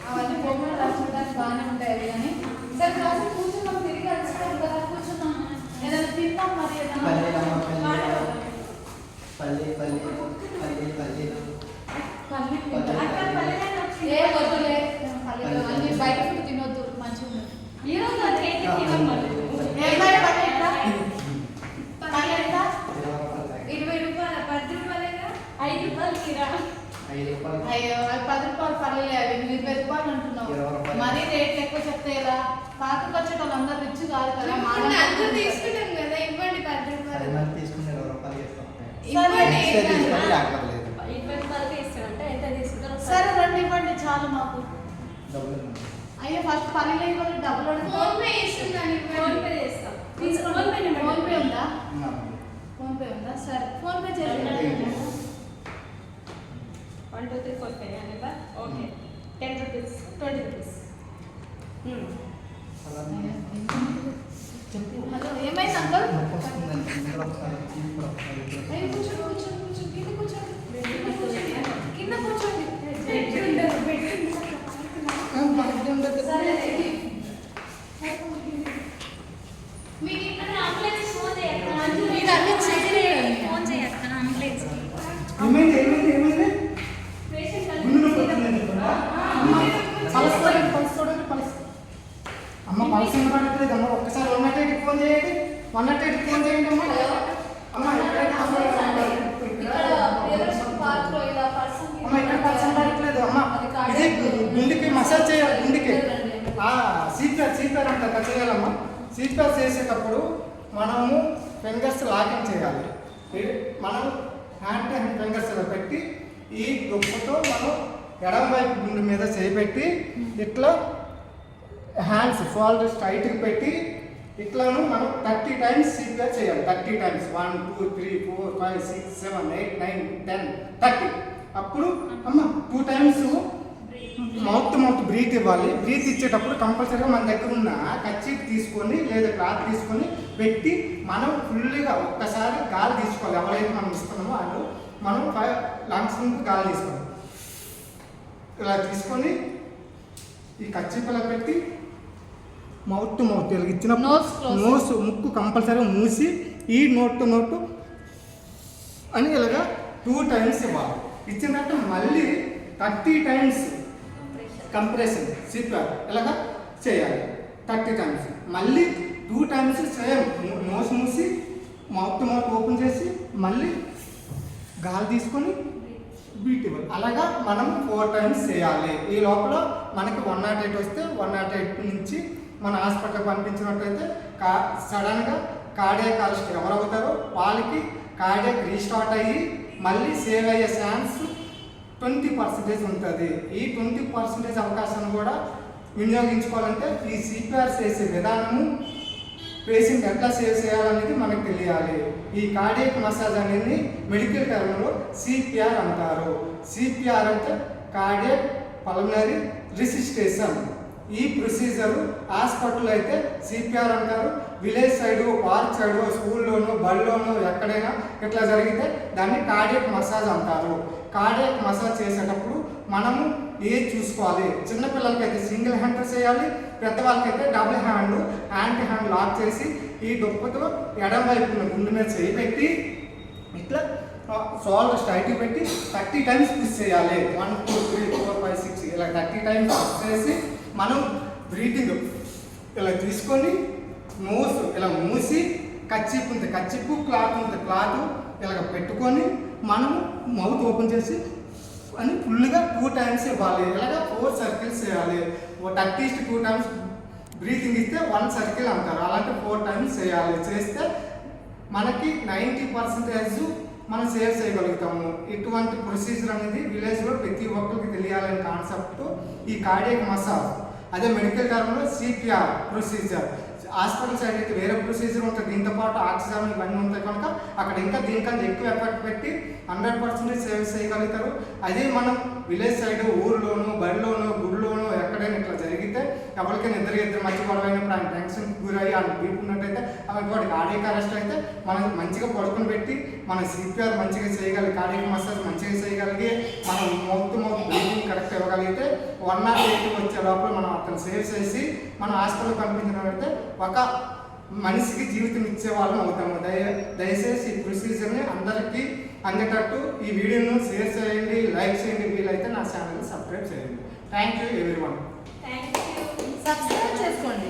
అవన్నీ బొమ్మలు రాసుకోవడానికి బాగానే ఉంటాయి అవి కానీ సార్ క్లాస్ కూర్చున్నాం తిరిగి అలసిపోయాం కదా కూర్చున్నాం ఏదైనా తిన్నాం మరి ఏ వద్దులే అన్ని బయట ఫుడ్ తినొద్దు మంచిగా అయ్యో అవి 10 రూపాయలు పర్లేదు అవి 20 రూపాయలు అంటున్నావు మరీ రేట్లు ఎక్కువ చెప్తే ఇలా పాతకు వచ్చేటోళ్ళు అందరు రిచ్ కాదు కదా తీసుకుంటాం కదా ఇవ్వండి 10 రూపాయలు సరే రండి ఇవ్వండి చాలు మాకు అయ్యో ఫస్ట్ పల్లెలు ఇవ్వాలి డబ్బులు ఫోన్ పే చేస్తున్నాను ఫోన్ పే ఉందా సరే ఫోన్ పే చేయండి 1 2 3 4 5 అనేబా ఓకే 10 రూపీస్ 20 రూపీస్ హలో ఏమైంది అంకల్ కింద కూర్చోండి మీకు ఇక్కడ అంబులెన్స్ ఫోన్ చేయక్క అంబులెన్స్ అమ్మ పలస పడట్లేదు అమ్మ ఒక్కసారి 108 ఫోన్ చేయండి 108 ఫోన్ చేయండి అమ్మ అమ్మ ఇక్కడ పలస పడట్లేదు అమ్మ ఇది గుండెకి మసాజ్ చేయాలి గుండెకి సీపీఆర్ అంటారు చేయాలమ్మా సీపీఆర్ చేసేటప్పుడు మనము ఫింగర్స్ లాకింగ్ చేయాలి మనం హ్యాండ్ ఫింగర్స్ ఇలా పెట్టి ఈ గొప్పతో మనం ఎడమ వైపు గుండె మీద చేపెట్టి ఇట్లా హ్యాండ్స్ షోల్డర్స్ టైట్గా పెట్టి ఇట్లాను మనం 30 టైమ్స్ సీపీఆర్ చేయాలి 30 టైమ్స్ 1 2 3 4 5 6 7 8 9 10 30 అప్పుడు అమ్మ 2 టైమ్స్ మౌత్ బ్రీత్ ఇవ్వాలి బ్రీత్ ఇచ్చేటప్పుడు కంపల్సరీగా మన దగ్గర ఉన్న కచ్చిప్ తీసుకొని లేదా క్లాత్ తీసుకొని పెట్టి మనం ఫుల్గా ఒక్కసారి గాలి తీసుకోవాలి ఎవరైతే మనం ఇస్తున్నామో వాళ్ళు మనం లంగ్స్ నుంచి గాలి తీసుకోవాలి ఇలా తీసుకొని ఈ కచ్చిపలా పెట్టి మౌత్ టు మౌత్ ఇలా ఇచ్చిన నోస్ ముక్కు కంపల్సరీగా మూసి ఈ నోట్ టు నోట్ అని ఇలాగా 2 టైమ్స్ ఇవ్వాలి ఇచ్చిన తర్వాత మళ్ళీ 30 టైమ్స్ కంప్రెషన్ సిపిఆర్ ఇలాగా చేయాలి 30 టైమ్స్ మళ్ళీ 2 టైమ్స్ సేమ్ నోస్ మూసి మౌత్ టు మౌత్ ఓపెన్ చేసి మళ్ళీ గాలి తీసుకొని బీట్ ఇవ్వాలి అలాగా మనం 4 టైమ్స్ చేయాలి ఈ లోపల మనకి 108 వస్తే 108 నుంచి మన హాస్పిటల్ పంపించినట్టయితే సడన్గా కార్డియాక్ అరెస్ట్ ఎవరు అవుతారో వాళ్ళకి కార్డియాక్ రీస్టార్ట్ అయ్యి మళ్ళీ సేవ్ అయ్యే ఛాన్స్ 20% ఉంటుంది ఈ 20% అవకాశాన్ని కూడా వినియోగించుకోవాలంటే ఈ సిపిఆర్ చేసే విధానము పేషెంట్ ఎట్లా సేవ్ చేయాలనేది మనకు తెలియాలి ఈ కార్డియాక్ మసాజ్ అనేది మెడికల్ టర్మ్లో సిపిఆర్ అంటారు సిపిఆర్ అంటే కార్డియాక్ పల్మనరీ రిసిస్టేషన్ ఈ ప్రొసీజర్ హాస్పిటల్ అయితే సిపిఆర్ అంటారు విలేజ్ సైడు పార్క్ సైడు స్కూల్లోనూ బడిలోనూ ఎక్కడైనా ఇట్లా జరిగితే దాన్ని కార్డియాక్ మసాజ్ అంటారు కార్డియాక్ మసాజ్ చేసేటప్పుడు మనము ఏది చూసుకోవాలి చిన్నపిల్లలకైతే సింగిల్ హ్యాండ్ చేయాలి పెద్దవాళ్ళకైతే డబుల్ హ్యాండ్ లాక్ చేసి ఈ డొప్పతో ఎడం వైపున గుండె మీద చేయి పెట్టి ఇట్లా షోల్డర్ స్ట్రైట్కి పెట్టి 30 టైమ్స్ పుష్ చేయాలి 1 2 3 4 5 6 ఇలా 30 టైమ్స్ పుష్ చేసి మనం బ్రీతింగ్ ఇలా తీసుకొని నోస్ ఇలా మూసి కచ్చిప్పు క్లాత్ ఇలాగ పెట్టుకొని మనం మౌత్ ఓపెన్ చేసి అని ఫుల్గా 2 టైమ్స్ ఇవ్వాలి ఇలాగ 4 సర్కిల్స్ చేయాలి అట్లీస్ట్ 2 టైమ్స్ బ్రీతింగ్ ఇస్తే 1 సర్కిల్ అంటారు అలాంటి 4 టైమ్స్ చేయాలి చేస్తే మనకి 90% మనం సేవ్ చేయగలుగుతాము ఇటువంటి ప్రొసీజర్ అనేది విలేజ్లో ప్రతి ఒక్కరికి తెలియాలనే కాన్సెప్ట్ ఈ కార్డియాక్ మసాజ్ అదే మెడికల్ టర్మ్లో సిపిఆర్ ప్రొసీజర్ హాస్పిటల్ సైడ్ అయితే వేరే ప్రొసీజర్ ఉంటుంది, దీంతో పాటు ఆక్సిజన్ ఇవన్నీ ఉంటాయి కనుక అక్కడ ఇంకా దీనికంటే ఎక్కువ ఎఫర్ట్ పెట్టి 100% సేవ చేయగలుగుతారు. అదే మనం విలేజ్ సైడ్ ఊర్లోను బడిలోను గుడిలోను ఎక్కడైనా ఇట్లా జరిగితే ఎవరికైనా ఇద్దరు మంచి గొడవ అయినప్పుడు ఆయన టెన్షన్ గురయ్యి ఆయన బీపీ ఉన్నట్టయితే అలాంటి వాడికి కార్డియక్ అరెస్ట్ అయితే మనం మంచిగా పడుకుని పెట్టి మన సిపిఆర్ మంచిగా చేయగలిగి కార్డియక్ మసాజ్ మంచిగా చేయగలిగి మనం మౌత్ బ్రీతింగ్ కరెక్ట్ ఇవ్వగలిగితే 108 వచ్చే లోపల మనం అతను సేవ్ చేసి మన హాస్పిటల్ పంపించినట్లయితే ఒక మనిషికి జీవితం ఇచ్చే వాళ్ళం అవుతాము. దయచేసి ఈ ప్రొసీజర్ని అందరికీ అందేటట్టు ఈ వీడియోను షేర్ చేయండి, లైక్ చేయండి, వీలైతే నా ఛానల్ని సబ్స్క్రైబ్ చేయండి. Thank you everyone. Thank you. Subscribe చేసుకోండి.